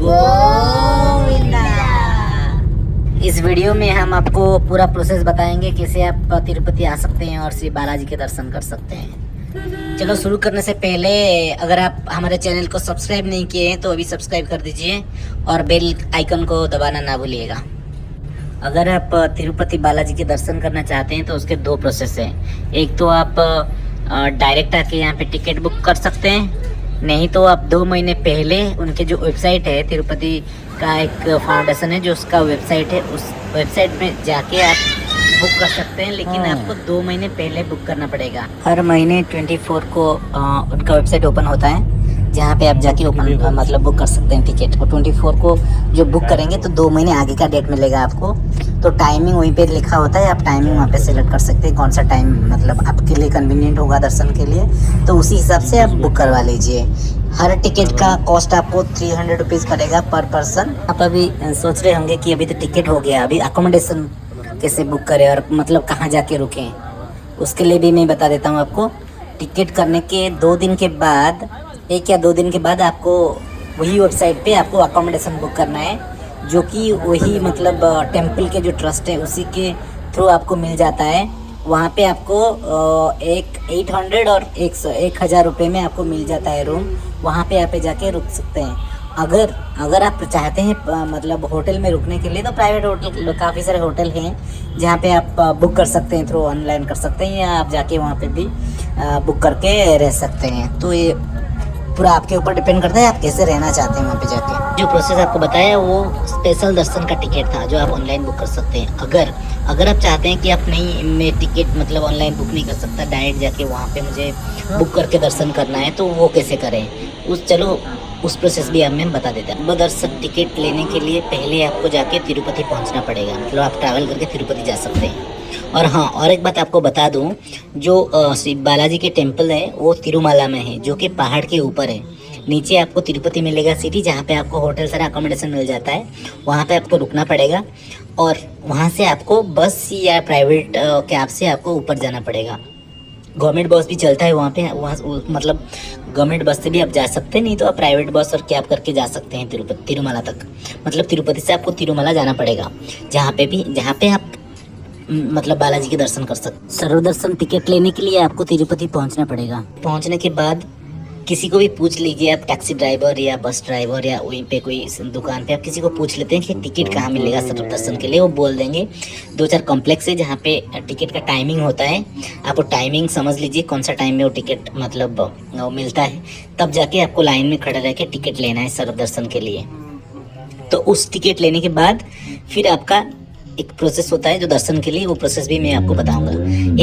गोविंदा। इस वीडियो में हम आपको पूरा प्रोसेस बताएंगे कैसे आप तिरुपति आ सकते हैं और श्री बालाजी के दर्शन कर सकते हैं। चलो शुरू करने से पहले अगर आप हमारे चैनल को सब्सक्राइब नहीं किए हैं तो अभी सब्सक्राइब कर दीजिए और बेल आइकन को दबाना ना भूलिएगा। अगर आप तिरुपति बालाजी के दर्शन करना चाहते हैं तो उसके दो प्रोसेस हैं। एक तो आप डायरेक्ट आके यहाँ पे टिकट बुक कर सकते हैं, नहीं तो आप 2 महीने पहले उनके जो वेबसाइट है, तिरुपति का एक फाउंडेशन है जो उसका वेबसाइट है, उस वेबसाइट में जाके आप बुक कर सकते हैं। लेकिन आपको 2 महीने पहले बुक करना पड़ेगा। हर महीने 24 को उनका वेबसाइट ओपन होता है जहाँ पे आप जाके ओपन मतलब बुक कर सकते हैं टिकट। और 24 को जो बुक करेंगे तो 2 महीने आगे का डेट मिलेगा आपको। तो टाइमिंग वहीं पे लिखा होता है, आप टाइमिंग वहाँ पे सिलेक्ट कर सकते हैं कौन सा टाइम मतलब आपके लिए कन्वीनियंट होगा दर्शन के लिए, तो उसी हिसाब से आप बुक करवा लीजिए। हर टिकट का कॉस्ट आपको 300 रुपीज़ पड़ेगा पर पर्सन। आप अभी सोच रहे होंगे कि अभी तो टिकट हो गया, अभी अकोमोडेशन कैसे बुक करें और मतलब कहाँ जाके रुकें, उसके लिए भी मैं बता देता हूँ आपको। टिकट करने के 2 दिन के बाद, 1 या 2 दिन के बाद आपको वही वेबसाइट पे आपको अकोमोडेशन बुक करना है, जो कि वही मतलब टेम्पल के जो ट्रस्ट है उसी के थ्रू आपको मिल जाता है। वहाँ पे आपको 800 और 1000 रुपये में आपको मिल जाता है रूम। वहाँ पे आप जाके रुक सकते हैं। अगर आप चाहते हैं मतलब होटल में रुकने के लिए तो प्राइवेट होटल, काफ़ी सारे होटल हैं जहाँ पे आप बुक कर सकते हैं, थ्रू ऑनलाइन कर सकते हैं, या आप जाके वहाँ पे भी बुक करके रह सकते हैं। तो ये पूरा आपके ऊपर डिपेंड करता है आप कैसे रहना चाहते हैं वहाँ पे जाके। जो प्रोसेस आपको बताया वो स्पेशल दर्शन का टिकट था जो आप ऑनलाइन बुक कर सकते हैं। अगर आप चाहते हैं कि आप नहीं, मैं टिकट मतलब ऑनलाइन बुक नहीं कर सकता, डायरेक्ट जाके वहाँ पे मुझे बुक करके दर्शन करना है, तो वो कैसे करें उस प्रोसेस भी हमें बता देते हैं। वो दर्शन टिकट लेने के लिए पहले आपको जाके तिरुपति पहुँचना पड़ेगा, मतलब आप ट्रैवल करके तिरुपति जा सकते हैं। और हाँ, और एक बात आपको बता दूं, जो श्री बालाजी के टेम्पल है वो तिरुमाला में है, जो कि पहाड़ के ऊपर है। नीचे आपको तिरुपति मिलेगा सिटी, जहाँ पे आपको होटल सारा अकोमोडेशन मिल जाता है। वहाँ पे आपको रुकना पड़ेगा और वहाँ से आपको बस या प्राइवेट कैब से आपको ऊपर जाना पड़ेगा। गवर्नमेंट बस भी चलता है वहाँ पे, वहाँ मतलब गवर्नमेंट बस से भी आप जा सकते हैं, नहीं तो आप प्राइवेट बस और कैब करके जा सकते हैं तिरुमाला तक। मतलब तिरुपति से आपको तिरुमाला जाना पड़ेगा, जहाँ पे आप मतलब बालाजी के दर्शन कर सकते। सर्वदर्शन टिकट लेने के लिए आपको तिरुपति पहुंचना पड़ेगा। पहुंचने के बाद किसी को भी पूछ लीजिए, आप टैक्सी ड्राइवर या बस ड्राइवर या वहीं पे कोई दुकान पे आप किसी को पूछ लेते हैं कि टिकट कहाँ मिलेगा सर्वदर्शन के लिए, वो बोल देंगे। 2-4 कॉम्प्लेक्स है जहाँ पे टिकट का टाइमिंग होता है, आप वो टाइमिंग समझ लीजिए कौन सा टाइम में वो टिकट मतलब वो मिलता है, तब जाके आपको लाइन में खड़ा रह के टिकट लेना है सर्वदर्शन के लिए। तो उस टिकट लेने के बाद फिर आपका एक प्रोसेस होता है जो दर्शन के लिए, वो प्रोसेस भी मैं आपको बताऊंगा।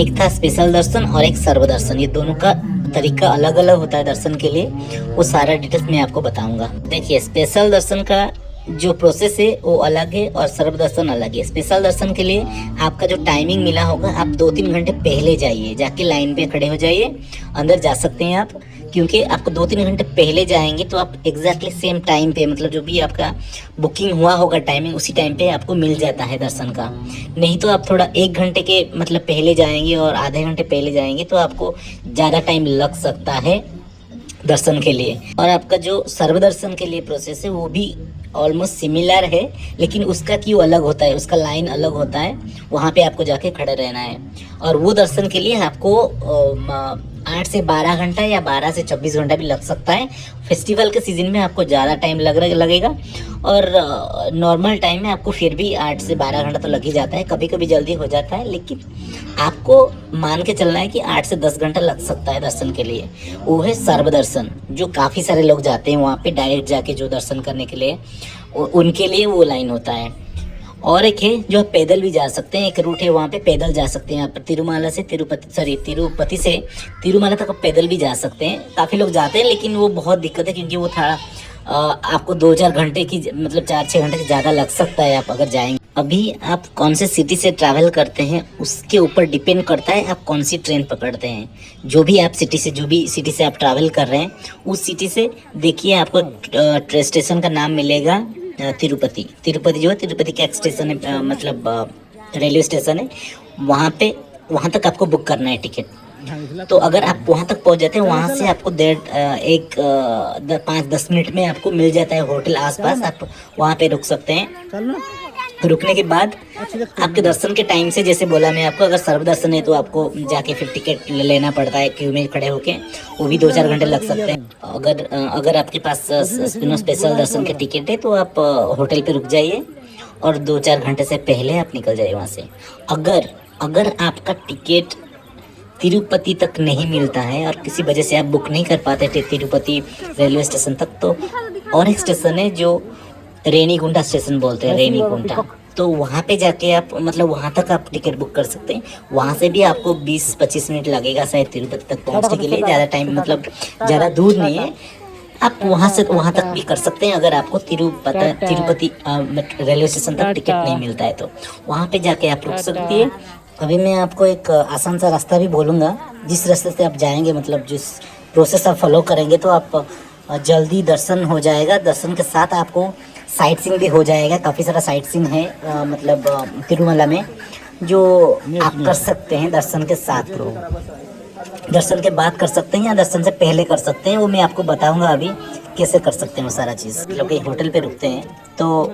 एक था स्पेशल दर्शन और एक सर्वदर्शन, ये दोनों का तरीका अलग अलग होता है दर्शन के लिए, वो सारा डिटेल्स मैं आपको बताऊंगा। देखिए, स्पेशल दर्शन का जो प्रोसेस है वो अलग है और सर्वदर्शन अलग है। स्पेशल दर्शन के लिए आपका जो टाइमिंग मिला होगा, आप 2-3 घंटे पहले जाइए, जाके लाइन पे खड़े हो जाइए, अंदर जा सकते हैं आप। क्योंकि आपको 2-3 घंटे पहले जाएंगे तो आप एग्जैक्टली सेम टाइम पे, मतलब जो भी आपका बुकिंग हुआ होगा टाइमिंग, उसी टाइम पे आपको मिल जाता है दर्शन का। नहीं तो आप थोड़ा 1 घंटे के मतलब पहले जाएंगे और आधे घंटे पहले जाएंगे तो आपको ज़्यादा टाइम लग सकता है दर्शन के लिए। और आपका जो सर्वदर्शन के लिए प्रोसेस है वो भी ऑलमोस्ट सिमिलर है, लेकिन उसका क्यों अलग होता है, उसका लाइन अलग होता है, वहाँ पे आपको जाके खड़े रहना है। और वो दर्शन के लिए आपको 8 से 12 घंटा या 12 से 24 घंटा भी लग सकता है। फेस्टिवल के सीज़न में आपको ज़्यादा टाइम लगेगा और नॉर्मल टाइम में आपको फिर भी 8 से 12 घंटा तो लग ही जाता है, कभी कभी जल्दी हो जाता है, लेकिन आपको मान के चलना है कि 8 से 10 घंटा लग सकता है दर्शन के लिए। वो है सर्वदर्शन, जो काफ़ी सारे लोग जाते हैं वहाँ पे डायरेक्ट जाके जो दर्शन करने के लिए, उनके लिए वो लाइन होता है। और एक है जो आप पैदल भी जा सकते हैं, एक रूट है वहाँ पे पैदल जा सकते हैं। यहाँ पर तिरुपति से तिरुमाला तक आप पैदल भी जा सकते हैं। काफ़ी लोग जाते हैं, लेकिन वो बहुत दिक्कत है क्योंकि वो थोड़ा आपको 2-4 घंटे की मतलब 4-6 घंटे से ज़्यादा लग सकता है आप अगर जाएंगे। अभी आप कौन से सिटी से ट्रैवल करते हैं उसके ऊपर डिपेंड करता है आप कौन सी ट्रेन पकड़ते हैं। जो भी सिटी से आप ट्रैवल कर रहे हैं उस सिटी से देखिए, आपको स्टेशन का नाम मिलेगा तिरुपति जो है, तिरुपति का एक स्टेशन है, मतलब रेलवे स्टेशन है। वहाँ तक आपको बुक करना है टिकट। तो अगर आप वहाँ तक पहुँच जाते हैं, वहाँ से आपको 5-10 मिनट में आपको मिल जाता है होटल आसपास, आप वहाँ पे रुक सकते हैं। रुकने के बाद आपके दर्शन के टाइम से, जैसे बोला मैं आपको, अगर सर्व दर्शन है तो आपको जाके फिर टिकट लेना पड़ता है क्यू में खड़े होके, वो भी 2-4 घंटे लग सकते हैं। अगर आपके पास स्पेशल दर्शन के टिकट है तो आप होटल पे रुक जाइए और 2-4 घंटे से पहले आप निकल जाइए वहाँ से। अगर आपका टिकट तिरुपति तक नहीं मिलता है और किसी वजह से आप बुक नहीं कर पाते तिरुपति रेलवे स्टेशन तक, तो और एक स्टेशन है जो रेनीगुंडा स्टेशन बोलते हैं, रेनीगुंडा, तो वहाँ पे जाके आप मतलब वहाँ तक आप टिकट बुक कर सकते हैं। वहाँ से भी आपको 20-25 मिनट लगेगा शायद तिरुपति तक पहुँचने के लिए, ज़्यादा टाइम मतलब ज़्यादा दूर नहीं है, आप वहाँ से वहाँ तक भी कर सकते हैं। अगर आपको तिरुपति रेलवे स्टेशन तक टिकट नहीं मिलता है तो वहाँ पे जाके आप रुक सकती है। अभी मैं आपको एक आसान सा रास्ता भी बोलूँगा, जिस रास्ते से आप जाएंगे, मतलब जिस प्रोसेस आप फॉलो करेंगे तो आप जल्दी दर्शन हो जाएगा। दर्शन के साथ आपको साइट सीइंग भी हो जाएगा। काफ़ी सारा साइट सीइंग है मतलब तिरुमला में जो आप कर सकते हैं दर्शन के साथ। दर्शन के बाद कर सकते हैं या दर्शन से पहले कर सकते हैं, वो मैं आपको बताऊंगा अभी कैसे कर सकते हैं वो सारा चीज़। लोग एक होटल पे रुकते हैं तो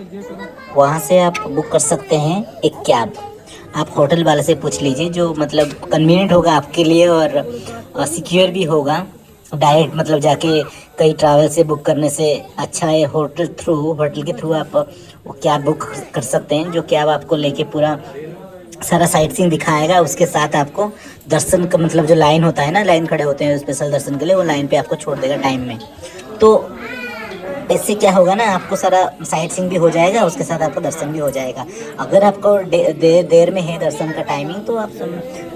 वहाँ से आप बुक कर सकते हैं एक कैब। आप होटल वाले से पूछ लीजिए, जो मतलब कन्वीनियंट होगा आपके लिए और सिक्योर भी होगा। डायरेक्ट मतलब जाके कई ट्रैवल से बुक करने से अच्छा है होटल के थ्रू आप वो कैब बुक कर सकते हैं, जो कैब आपको लेके पूरा सारा साइट सीइंग दिखाएगा। उसके साथ आपको दर्शन का मतलब जो लाइन होता है ना, लाइन खड़े होते हैं स्पेशल दर्शन के लिए, वो लाइन पे आपको छोड़ देगा टाइम में। तो इससे क्या होगा ना, आपको सारा साइट सीइंग भी हो जाएगा, उसके साथ आपको दर्शन भी हो जाएगा। अगर आपको देर में है दर्शन का टाइमिंग तो आप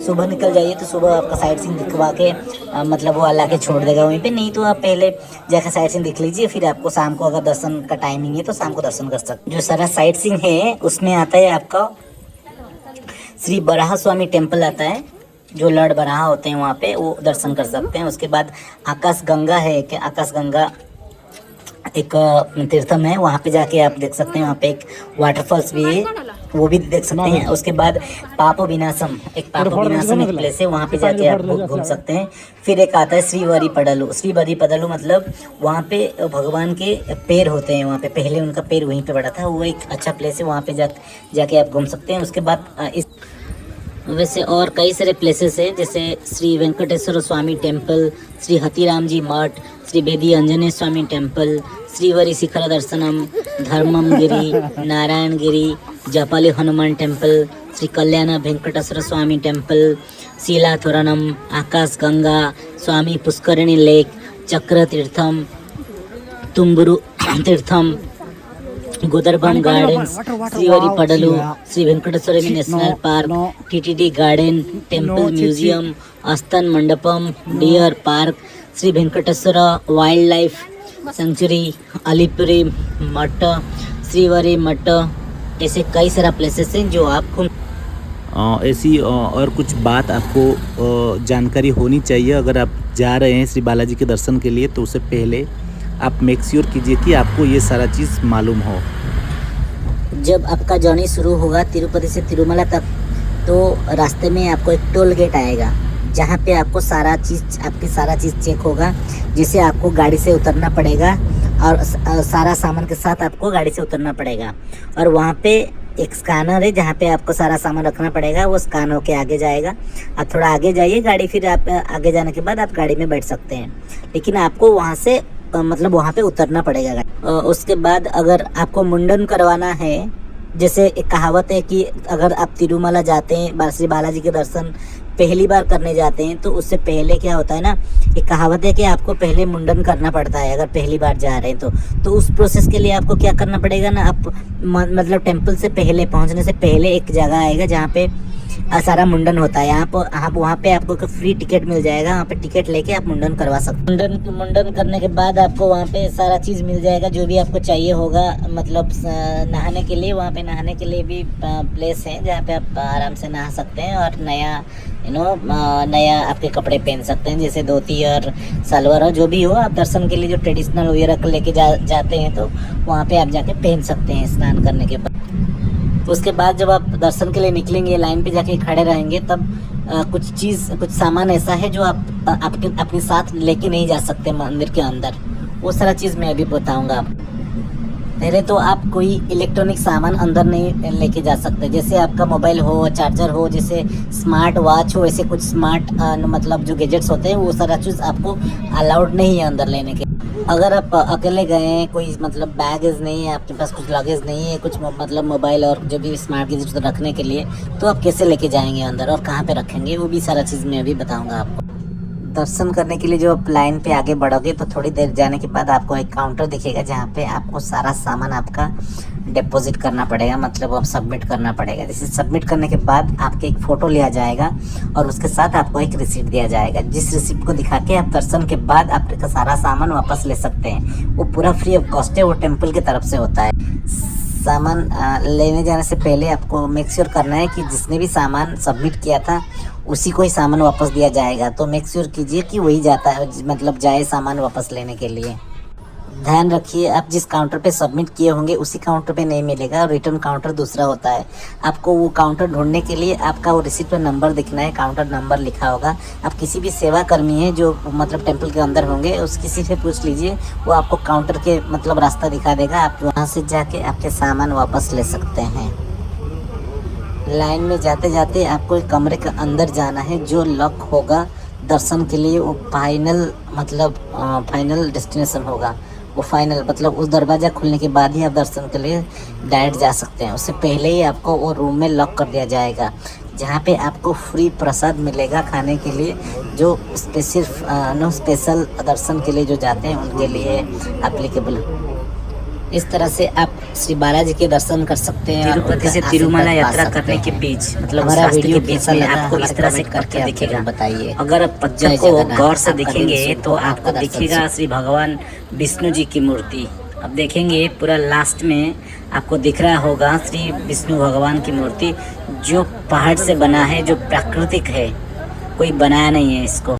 सुबह निकल जाइए, तो सुबह आपका साइट सीइंग दिखवा के मतलब वो ला के छोड़ देगा वहीं पे। नहीं तो आप पहले जाकर साइट सीइंग दिख लीजिए, फिर आपको शाम को अगर दर्शन का टाइमिंग है तो शाम को दर्शन कर सकते। जो सारा साइट सीइंग है उसमें आता है आपका श्री बराह स्वामी टेम्पल आता है, जो लड़ बराह होते हैं वहाँ पे, वो दर्शन कर सकते हैं। उसके बाद आकाश गंगा है, कि आकाश गंगा एक तीर्थम है, वहाँ पे जाके आप देख सकते हैं। वहाँ पे एक वाटरफॉल्स भी है, वो भी देख सकते हैं। उसके बाद पाप विनाशम एक प्लेस है, वहाँ पे जाके आप घूम सकते हैं। फिर एक आता है श्रीवरी पडलू मतलब वहाँ पे भगवान के पैर होते हैं, वहाँ पे पहले उनका पैर वहीं पे पड़ा था, वो एक अच्छा प्लेस है, वहाँ पे जाके आप घूम सकते हैं। उसके बाद इस वैसे और कई सारे प्लेसेस है, जैसे श्री वेंकटेश्वर स्वामी टेम्पल, श्री हतिराम जी मठ, Shri Bedi Anjaneya Swami temple, Srivari Shikhara Darshanam, Dharmagiri, Narayanagiri, Japali Hanuman temple, Shri Kalyana Venkateswara Swami temple, Silathoranam, Akasha Ganga, Swami Pushkarini lake, Chakra Theertham, Tumburu Theertham, Godarban gardens, Srivari Padalu, Shri Venkateswara national park, TTD garden, temple museum, Asthana Mandapam, deer park, Shri Venkateswara wild life sanctuary, Alipiri मठ, श्रीवरी मठ, ऐसे कई सारा प्लेसेस हैं जो आपको ऐसी और कुछ बात आपको जानकारी होनी चाहिए। अगर आप जा रहे हैं श्री बालाजी के दर्शन के लिए तो उससे पहले आप मेक श्योर कीजिए कि आपको ये सारा चीज़ मालूम हो। जब आपका जर्नी शुरू होगा तिरुपति से तिरुमला तक, तो रास्ते में आपको एक टोल गेट आएगा, जहाँ पे आपको सारा चीज़ चेक होगा। जिसे आपको गाड़ी से उतरना पड़ेगा और सारा सामान के साथ आपको गाड़ी से उतरना पड़ेगा। और वहाँ पे एक स्कैनर है, जहाँ पे आपको सारा सामान रखना पड़ेगा, वो स्कैन होके आगे जाएगा। आप थोड़ा आगे जाइए गाड़ी, फिर आप आगे जाने के बाद आप गाड़ी में बैठ सकते हैं, लेकिन आपको वहाँ से मतलब वहाँ पे उतरना पड़ेगा। उसके बाद अगर आपको मुंडन करवाना है, जैसे एक कहावत है कि अगर आप तिरुमला जाते हैं, श्री बालाजी के दर्शन पहली बार करने जाते हैं, तो उससे पहले क्या होता है ना, एक कहावत है कि आपको पहले मुंडन करना पड़ता है अगर पहली बार जा रहे हैं तो उस प्रोसेस के लिए आपको क्या करना पड़ेगा ना, आप मतलब टेम्पल से पहले पहुंचने से पहले एक जगह आएगा जहाँ पे सारा मुंडन होता है। आप वहाँ पे आपको फ्री टिकट मिल जाएगा, वहाँ पे टिकट लेके आप मुंडन करवा सकते हैं। मुंडन करने के बाद आपको वहाँ पे सारा चीज़ मिल जाएगा जो भी आपको चाहिए होगा। मतलब नहाने के लिए, वहाँ पे नहाने के लिए भी प्लेस है जहाँ पे आप आराम से नहा सकते हैं और नया आपके कपड़े पहन सकते हैं, जैसे धोती और सलवार जो भी हो। आप दर्शन के लिए जो ट्रेडिशनल वगैरह लेके जाते हैं तो वहाँ पे आप जाके पहन सकते हैं स्नान करने के बाद। उसके बाद जब आप दर्शन के लिए निकलेंगे, लाइन पे जाके खड़े रहेंगे, तब कुछ सामान ऐसा है जो आप अपने साथ लेके नहीं जा सकते मंदिर के अंदर। वो सारा चीज़ मैं अभी बताऊंगा आपको। पहले तो आप कोई इलेक्ट्रॉनिक सामान अंदर नहीं लेके जा सकते, जैसे आपका मोबाइल हो, चार्जर हो, जैसे स्मार्ट वॉच हो, ऐसे कुछ स्मार्ट मतलब जो गैजेट्स होते हैं वो सारा चीज़ आपको अलाउड नहीं है अंदर लेने के। अगर आप अकेले गए हैं, कोई मतलब बैगेज नहीं है आपके पास, कुछ लगेज नहीं है, कुछ मतलब मोबाइल और जो भी स्मार्ट गैजेट्स रखने के लिए, तो आप कैसे लेके जाएंगे अंदर और कहाँ पे रखेंगे, वो भी सारा चीज़ मैं अभी बताऊँगा आपको। दर्शन करने के लिए जो आप लाइन पे आगे बढ़ोगे तो थोड़ी देर जाने के बाद आपको एक काउंटर दिखेगा जहाँ पे आपको सारा सामान आपका डिपॉजिट करना पड़ेगा, मतलब आप सबमिट करना पड़ेगा। जैसे सबमिट करने के बाद आपके एक फ़ोटो लिया जाएगा और उसके साथ आपको एक रिसिप्ट दिया जाएगा, जिस रिसिप्ट को दिखा के आप दर्शन के बाद आपका सारा सामान वापस ले सकते हैं। वो पूरा फ्री ऑफ कॉस्ट है, वो टेम्पल की तरफ से होता है। सामान लेने जाने से पहले आपको मेक श्योर करना है कि जिसने भी सामान सबमिट किया था उसी को ही सामान वापस दिया जाएगा। तो मेक श्योर कीजिए कि वही जाता है, मतलब जाए सामान वापस लेने के लिए। ध्यान रखिए, आप जिस काउंटर पे सबमिट किए होंगे उसी काउंटर पे नहीं मिलेगा, रिटर्न काउंटर दूसरा होता है। आपको वो काउंटर ढूंढने के लिए आपका वो रिसीट पर नंबर दिखना है, काउंटर नंबर लिखा होगा। आप किसी भी सेवा कर्मी है जो मतलब टेम्पल के अंदर होंगे, उस किसी से पूछ लीजिए, वो आपको काउंटर के मतलब रास्ता दिखा देगा। आप वहाँ से जाके आपके सामान वापस ले सकते हैं। लाइन में जाते जाते आपको एक कमरे के अंदर जाना है जो लॉक होगा दर्शन के लिए। वो फाइनल डेस्टिनेशन होगा, वो फाइनल मतलब उस दरवाज़ा खुलने के बाद ही आप दर्शन के लिए डायरेक्ट जा सकते हैं। उससे पहले ही आपको वो रूम में लॉक कर दिया जाएगा, जहाँ पे आपको फ्री प्रसाद मिलेगा खाने के लिए, जो स्पेशल दर्शन के लिए जो जाते हैं उनके लिए एप्लीकेबल। इस तरह से आप श्री बालाजी के दर्शन कर सकते हैं। तिरुपति से तिरुमला यात्रा करने के बीच मतलब हमारा रास्ते वीडियो के बीच कैसा में लगा आपको इस तरह से कमेंट करके दिखेगा। बताइए। अगर आप पत्थर जय को जगन्नाथ, गौर से आपका देखेंगे दिन शुभ तो हो, आपको आपका दर्शन दिखेगा श्री भगवान विष्णु जी की मूर्ति। अब देखेंगे पूरा लास्ट में आपको दिख रहा होगा श्री विष्णु भगवान की मूर्ति, जो पहाड़ से बना है, जो प्राकृतिक है, कोई बनाया नहीं है इसको।